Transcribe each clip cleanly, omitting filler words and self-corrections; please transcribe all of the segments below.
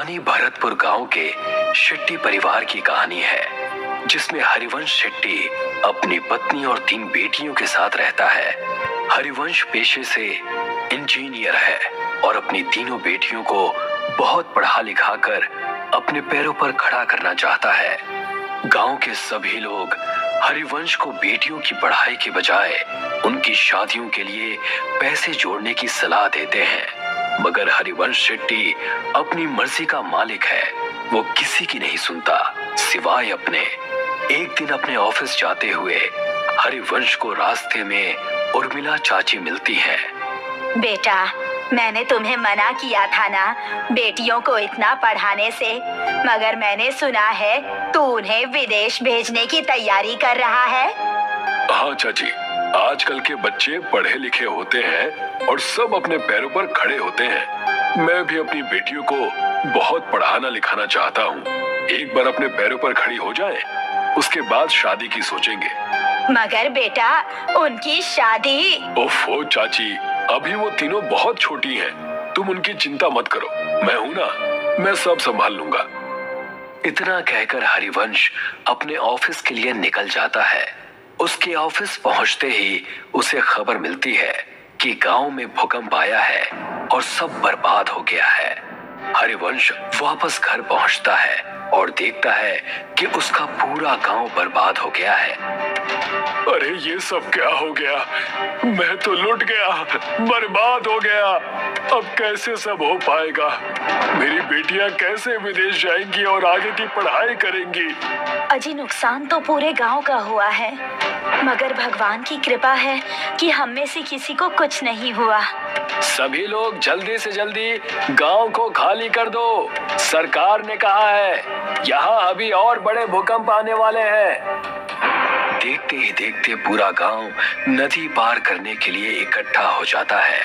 कहानी भरतपुर गांव के शेट्टी परिवार की कहानी है, जिसमें हरिवंश शेट्टी अपनी पत्नी और 3 बेटियों के साथ रहता है। हरिवंश पेशे से इंजीनियर है और अपनी तीनों बेटियों को बहुत पढ़ा लिखा कर अपने पैरों पर खड़ा करना चाहता है। गांव के सभी लोग हरिवंश को बेटियों की पढ़ाई के बजाय उनकी शादियों के लिए पैसे जोड़ने की सलाह देते हैं, मगर हरिवंश शेट्टी अपनी मर्जी का मालिक है। वो किसी की नहीं सुनता सिवाय अपने। एक दिन अपने ऑफिस जाते हुए हरिवंश को रास्ते में उर्मिला चाची मिलती है। बेटा, मैंने तुम्हें मना किया था ना बेटियों को इतना पढ़ाने से, मगर मैंने सुना है तू उन्हें विदेश भेजने की तैयारी कर रहा है। हाँ चाची, आजकल के बच्चे पढ़े लिखे होते हैं और सब अपने पैरों पर खड़े होते हैं। मैं भी अपनी बेटियों को बहुत पढ़ाना लिखाना चाहता हूँ। एक बार अपने पैरों पर खड़ी हो जाए, उसके बाद शादी की सोचेंगे। मगर बेटा, उनकी शादी। ओफो चाची, अभी वो तीनों बहुत छोटी हैं। तुम उनकी चिंता मत करो, मैं हूँ ना, मैं सब संभाल लूंगा। इतना कहकर हरिवंश अपने ऑफिस के लिए निकल जाता है। उसके ऑफिस पहुंचते ही उसे खबर मिलती है कि गांव में भूकंप आया है और सब बर्बाद हो गया है। हरिवंश वापस घर पहुंचता है और देखता है कि उसका पूरा गांव बर्बाद हो गया है। अरे ये सब क्या हो गया? मैं तो लुट गया, बर्बाद हो गया। अब कैसे सब हो पाएगा? मेरी बेटियां कैसे विदेश जाएंगी और आगे की पढ़ाई करेंगी? अजी, नुकसान तो पूरे गांव का हुआ है, मगर भगवान की कृपा है कि हम में से किसी को कुछ नहीं हुआ। सभी लोग जल्दी से जल्दी गांव को खाली कर दो। सरकार ने कहा है यहाँ अभी और बड़े भूकंप आने वाले हैं। देखते ही देखते पूरा गांव नदी पार करने के लिए इकट्ठा हो जाता है।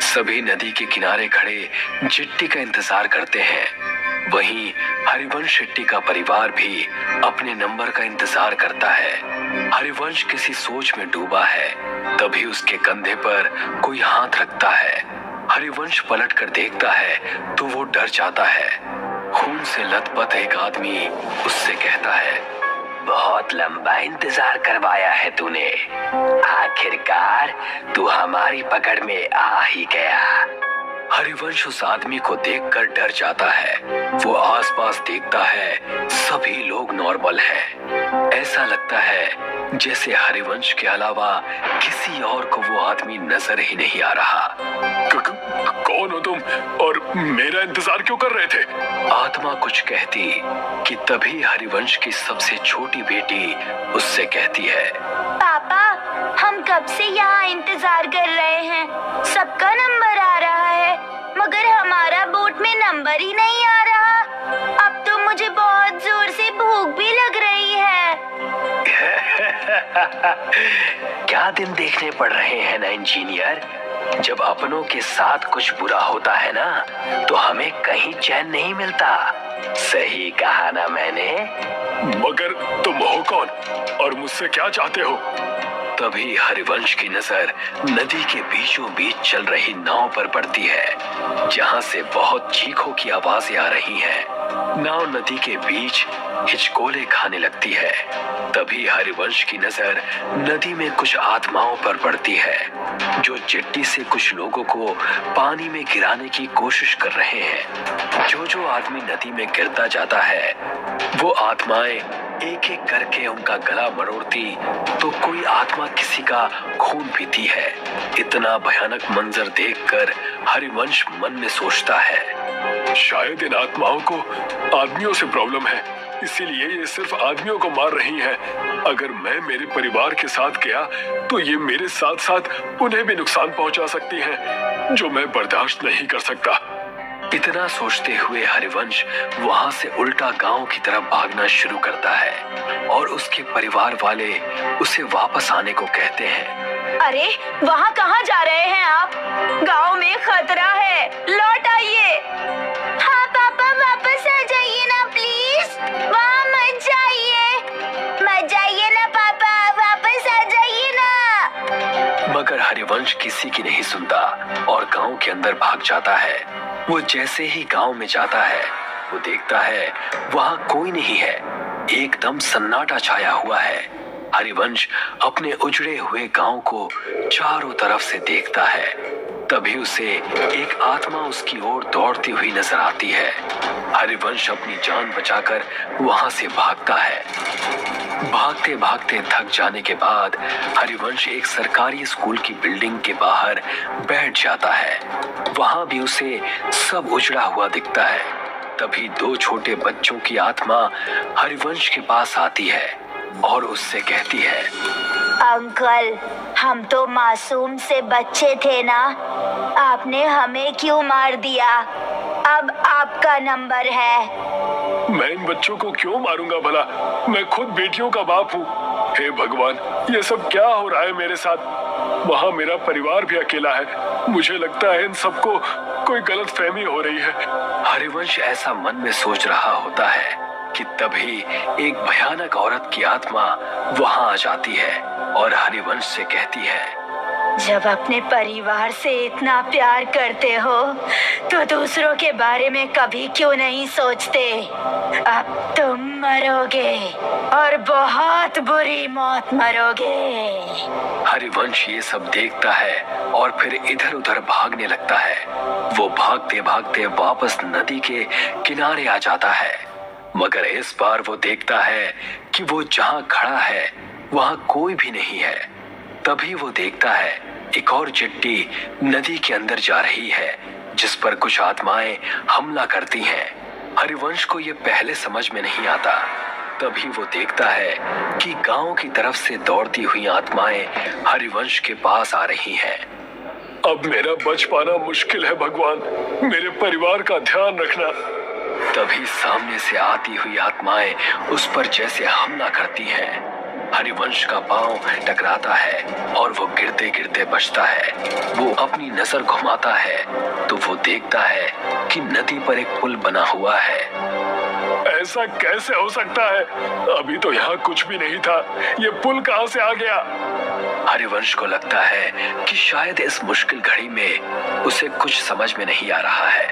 सभी नदी के किनारे खड़े चिट्ठी का इंतजार करते हैं। वहीं हरिवंश शेट्टी का परिवार भी अपने नंबर का इंतजार करता है। हरिवंश किसी सोच में डूबा है, तभी उसके कंधे पर कोई हाथ रखता है। हरिवंश पलट कर देखता है तो वो डर जाता है। खून से लथपथ एक आदमी उससे कहता है, बहुत लंबा इंतजार करवाया है तूने, आखिरकार तू हमारी पकड़ में आ ही गया। हरिवंश उस आदमी को देखकर डर जाता है। वो आसपास देखता है, सभी लोग नॉर्मल हैं। ऐसा लगता है जैसे हरिवंश के अलावा किसी और को वो आदमी नजर ही नहीं आ रहा। कौन हो तुम और मेरा इंतजार क्यों कर रहे थे? आत्मा कुछ कहती कि तभी हरिवंश की सबसे छोटी बेटी उससे कहती है, पापा, हम कब से यहाँ इंतजार कर रहे हैं। सबका नंबर आ रहा है, मगर हमारा बोट में नंबर ही नहीं आ रहा। अब तो मुझे बहुत जोर से भूख भी लग रही है। क्या दिन देखने पड़ रहे हैं ना इंजीनियर। जब अपनों के साथ कुछ बुरा होता है ना, तो हमें कहीं चैन नहीं मिलता। सही कहा ना मैंने? मगर तुम हो कौन और मुझसे क्या चाहते हो? तभी हरिवंश की नजर नदी के बीचों बीच चल रही नाव पर पड़ती है, जहां से बहुत चीखों की आवाजें आ रही हैं। नाव नदी के बीच हिचकोले खाने लगती है। तभी हरिवंश की नजर नदी में कुछ आत्माओं पर पड़ती है, जो चिट्ठी से कुछ लोगों को पानी में गिराने की कोशिश कर रहे हैं। जो आदमी नदी में गिरता जाता है, वो आत्माएं एक एक करके उनका गला मरोड़ती, तो कोई आत्मा किसी का खून पीती है। इतना भयानक मंजर देखकर हरिवंश मन में सोचता है, शायद इन आत्माओं को आदमियों से प्रॉब्लम है, इसीलिए ये सिर्फ आदमियों को मार रही हैं। अगर मैं मेरे परिवार के साथ गया तो ये मेरे साथ साथ उन्हें भी नुकसान पहुंचा सकती हैं, जो मैं बर्दाश्त नहीं कर सकता। इतना सोचते हुए हरिवंश वहां से उल्टा गांव की तरफ भागना शुरू करता है और उसके परिवार वाले उसे वापस आने को कहते हैं। अरे, वहाँ कहाँ जा रहे हैं आप? गांव में खतरा है, लौट आइए। हाँ पापा, वापस आ जाइए ना प्लीज। वहाँ मत जाइए ना पापा, वापस आ जाइए ना। मगर हरिवंश किसी की नहीं सुनता और गांव के अंदर भाग जाता है। वो जैसे ही गांव में जाता है, वो देखता है वहां कोई नहीं है, एकदम सन्नाटा छाया हुआ है। हरिवंश अपने उजड़े हुए गांव को चारों तरफ से देखता है। तभी उसे एक आत्मा उसकी ओर दौड़ती हुई नजर आती है। हरिवंश अपनी जान बचाकर वहां से भागता है। भागते भागते थक जाने के बाद हरिवंश एक सरकारी स्कूल की बिल्डिंग के बाहर बैठ जाता है। वहां भी उसे सब उजड़ा हुआ दिखता है। तभी दो छोटे बच्चों की आत्मा हरिवंश के पास आती है और उससे कहती है, अंकल, हम तो मासूम से बच्चे थे ना, आपने हमें क्यों मार दिया? अब आपका नंबर है। मैं इन बच्चों को क्यों मारूंगा भला? मैं खुद बेटियों का बाप हूँ। हे भगवान, ये सब क्या हो रहा है मेरे साथ? वहाँ मेरा परिवार भी अकेला है। मुझे लगता है इन सबको कोई गलतफहमी हो रही है। हरिवंश ऐसा मन में सोच रहा होता है कि तभी एक भयानक औरत की आत्मा वहां आ जाती है और हरिवंश से कहती है, जब अपने परिवार से इतना प्यार करते हो तो दूसरों के बारे में कभी क्यों नहीं सोचते? अब तुम मरोगे और बहुत बुरी मौत मरोगे। हरिवंश ये सब देखता है और फिर इधर उधर भागने लगता है। वो भागते भागते वापस नदी के किनारे आ जाता है, मगर इस बार वो देखता है कि वो जहां खड़ा है वहां कोई भी नहीं है। तभी वो देखता है एक और चिट्ठी नदी के अंदर जा रही है, जिस पर कुछ आत्माएं हमला करती हैं। हरिवंश को ये पहले समझ में नहीं आता। तभी वो देखता है कि गांव की तरफ से दौड़ती हुई आत्माएं हरिवंश के पास आ रही हैं। अब मेरा बच पाना मुश्किल है भगवान, मेरे परिवार का ध्यान रखना। तभी सामने से आती हुई आत्माएं उस पर जैसे हमला करती हैं। हरिवंश का पांव टकराता है और वो गिरते गिरते बचता है। वो अपनी नजर घुमाता है तो वो देखता है कि नदी पर एक पुल बना हुआ है। ऐसा कैसे हो सकता है? अभी तो यहाँ कुछ भी नहीं था, ये पुल कहाँ से आ गया? हरिवंश को लगता है कि शायद इस मुश्किल घड़ी में उसे कुछ समझ में नहीं आ रहा है।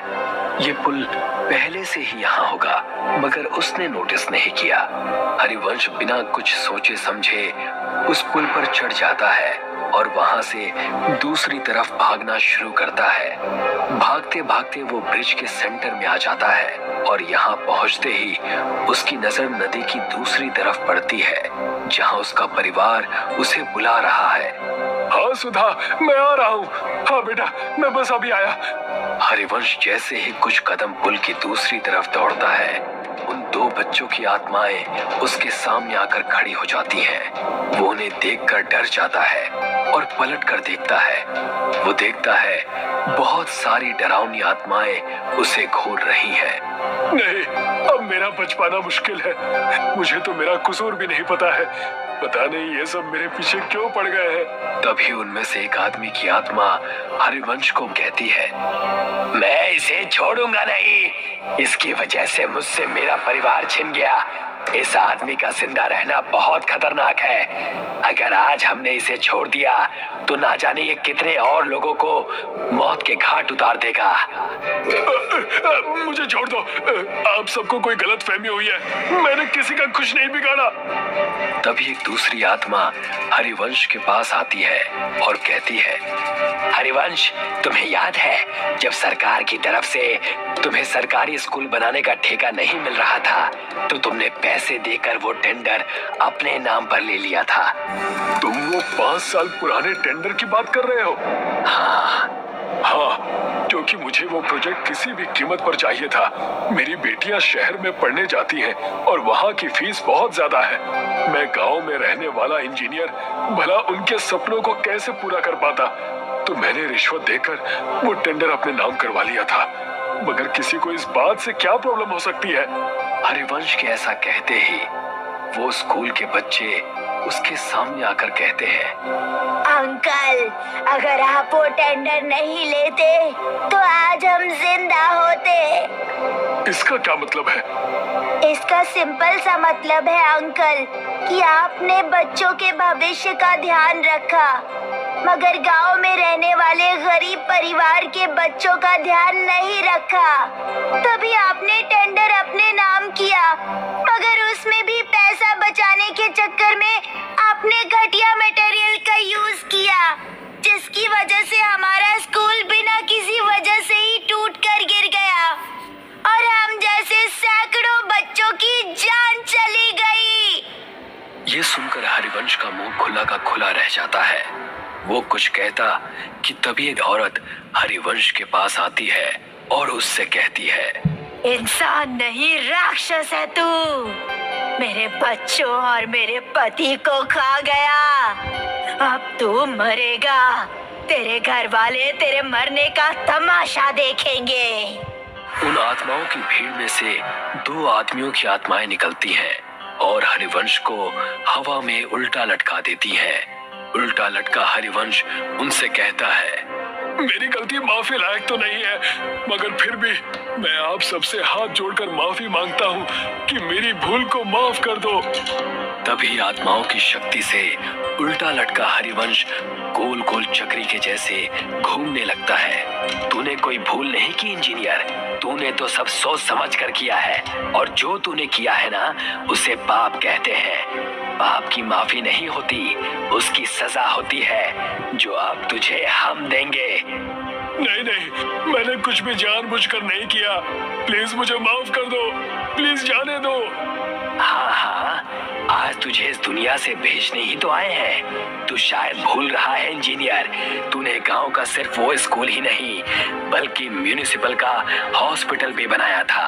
ये पुल पहले से ही यहाँ होगा, मगर उसने नोटिस नहीं किया। हरिवंश बिना कुछ सोचे समझे उस पुल पर चढ़ जाता है और वहां से दूसरी तरफ भागना शुरू करता है। भागते भागते वो ब्रिज के सेंटर में आ जाता है और यहाँ पहुँचते ही उसकी नजर नदी की दूसरी तरफ पड़ती है, जहाँ उसका परिवार उसे बुला रहा है। हाँ सुधा, मैं आ रहा हूँ। हाँ बेटा, मैं बस अभी आया। हरिवंश जैसे ही कुछ कदम पुल की दूसरी तरफ दौड़ता है, उन दो बच्चों की आत्माएं उसके सामने आकर खड़ी हो जाती हैं। वो उन्हें देखकर डर जाता है और पलट कर देखता है। वो देखता है बहुत सारी डरावनी आत्माएं उसे घूर रही हैं। नहीं, अब मेरा बच पाना मुश्किल है। मुझे तो मेरा कसूर भी नहीं पता है। पता नहीं ये सब मेरे पीछे क्यों पड़ गए हैं। तभी उनमें से एक आदमी की आत्मा हरिवंश को कहती है, मैं इसे छोड़ूंगा नहीं। इसकी वजह से मुझसे मेरा परिवार छिन गया। इस आदमी का जिंदा रहना बहुत खतरनाक है। अगर आज हमने इसे छोड़ दिया तो ना जाने ये कितने और लोगों को मौत के घाट उतार देगा। मुझे छोड़ दो। आप सबको कोई गलतफहमी हुई है। मैंने किसी का कुछ नहीं बिगाड़ा। तभी एक दूसरी आत्मा हरिवंश के पास आती है और कहती है, हरिवंश, तुम्हें याद है जब सरकार की तरफ से तुम्हें सरकारी स्कूल बनाने का ठेका नहीं मिल रहा था तो तुमने पैसे देकर वो टेंडर अपने नाम पर ले लिया था? तुम वो 5 साल पुराने टेंडर की बात कर रहे हो? हाँ, क्योंकि मुझे वो प्रोजेक्ट किसी भी कीमत पर चाहिए था। मेरी बेटियां शहर में पढ़ने जाती हैं और वहाँ की फीस बहुत ज्यादा है। मैं गांव में रहने वाला इंजीनियर, भला उनके सपनों को कैसे पूरा कर पाता? तो मैंने रिश्वत देकर वो टेंडर अपने नाम करवा लिया था। मगर किसी को इस बात से क्या प्रॉब्लम हो सकती है? हरिवंश के ऐसा कहते ही वो स्कूल के बच्चे उसके सामने आकर कहते हैं, अंकल, अगर आप वो टेंडर नहीं लेते तो आज हम जिंदा होते। इसका क्या मतलब है? इसका सिंपल सा मतलब है अंकल कि आपने बच्चों के भविष्य का ध्यान रखा, मगर गांव में रहने वाले गरीब परिवार के बच्चों का ध्यान नहीं रखा। तभी आपने टेंडर मगर उसमें भी पैसा बचाने के चक्कर में आपने घटिया मटेरियल का यूज किया, जिसकी वजह से हमारा स्कूल बिना किसी वजह से ही टूट कर गिर गया और हम जैसे सैकड़ों बच्चों की जान चली गई। ये सुनकर हरिवंश का मुंह खुला का खुला रह जाता है। वो कुछ कहता कि तभी एक औरत हरिवंश के पास आती है और उससे कहती है, इंसान नहीं राक्षस है तू। मेरे बच्चों और मेरे पति को खा गया, अब तू मरेगा। तेरे घर वाले तेरे मरने का तमाशा देखेंगे। उन आत्माओं की भीड़ में से 2 आदमियों की आत्माएं निकलती हैं और हरिवंश को हवा में उल्टा लटका देती हैं। उल्टा लटका हरिवंश उनसे कहता है, मेरी गलती माफी लायक तो नहीं है, मगर फिर भी मैं आप सबसे हाथ जोड़कर माफी मांगता हूँ कि मेरी भूल को माफ कर दो। तभी आत्माओं की शक्ति से उल्टा लटका हरिवंश गोल गोल चक्री के जैसे घूमने लगता है। तूने कोई भूल नहीं की इंजीनियर, तूने तो सब सोच समझ कर किया है और जो तूने किया है ना उसे पाप कहते हैं। पाप की माफी नहीं होती, उसकी सजा होती है जो अब तुझे हम देंगे। नहीं नहीं, मैंने कुछ भी जानबूझकर नहीं किया, प्लीज मुझे माफ कर दो, प्लीज जाने दो। हाँ हाँ, आज तुझे इस दुनिया से भेजने ही तो आए हैं। तू शायद भूल रहा है इंजीनियर, तूने गांव का सिर्फ वो स्कूल ही नहीं बल्कि म्युनिसिपल का हॉस्पिटल भी बनाया था।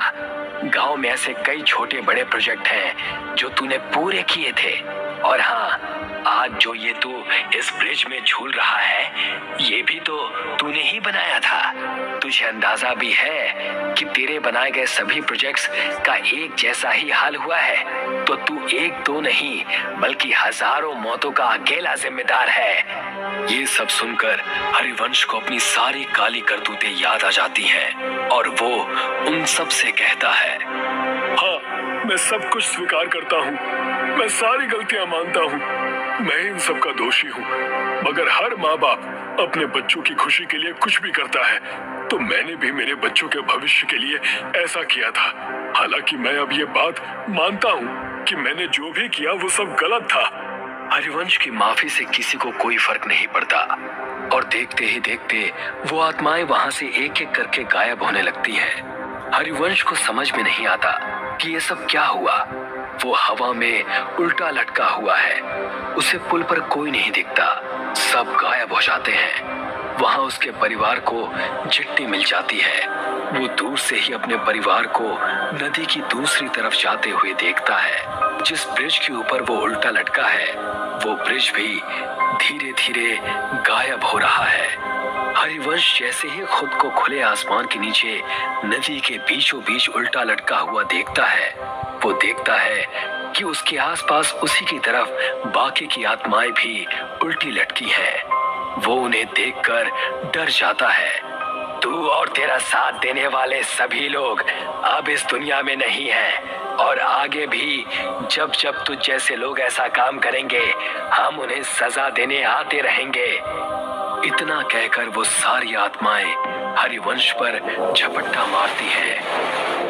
गांव में ऐसे कई छोटे बड़े प्रोजेक्ट हैं जो तूने पूरे किए थे। और हाँ, आज जो ये तू इस ब्रिज में झूल रहा है ये भी तो तूने ही बनाया था। तुझे अंदाजा भी है कि तेरे बनाए गए सभी प्रोजेक्ट्स का एक जैसा ही हाल हुआ है, तो तू एक दो नहीं बल्कि हजारों मौतों का अकेला जिम्मेदार है। ये सब सुनकर हरिवंश को अपनी सारी काली करतूतें याद आ जाती हैं और वो उन सब से कहता है, हाँ, मैं सब कुछ स्वीकार करता हूँ, मैं सारी गलतियां मानता हूँ, मैं इन सब का दोषी हूँ। मगर हर माँ बाप अपने बच्चों की खुशी के लिए कुछ भी करता है, तो मैंने भी मेरे बच्चों के भविष्य के लिए ऐसा किया था। हालांकि मैं अब ये बात मानता हूँ कि मैंने जो भी किया वो सब गलत था। हरिवंश की माफी से किसी को कोई फर्क नहीं पड़ता और देखते ही देखते वो आत्माएं वहां से एक एक करके गायब होने लगती हैं। हरिवंश को समझ में नहीं आता कि ये सब क्या हुआ। वो हवा में उल्टा लटका हुआ है, उसे पुल पर कोई नहीं दिखता, सब गायब हो जाते हैं। वहां उसके परिवार को चिट्ठी मिल जाती है। वो दूर से ही अपने परिवार को नदी की दूसरी तरफ जाते हुए देखता है। जिस ब्रिज के ऊपर वो उल्टा लटका है वो ब्रिज भी धीरे धीरे गायब हो रहा है। हरिवंश जैसे ही खुद को खुले आसमान के नीचे नदी के बीचों बीच उल्टा लटका हुआ देखता है, वो देखता है कि उसके आसपास उसी की तरफ बाकी की आत्माएं भी उल्टी लटकी हैं। वो उन्हें देखकर डर जाता है। तू और तेरा साथ देने वाले सभी लोग अब इस दुनिया में नहीं हैं और आगे भी जब जब तुझ जैसे लोग ऐसा काम करेंगे हम उन्हें सजा देने आते रहेंगे। इतना कहकर वो सारी आत्माएं हरिवंश पर झपट्टा मारती हैं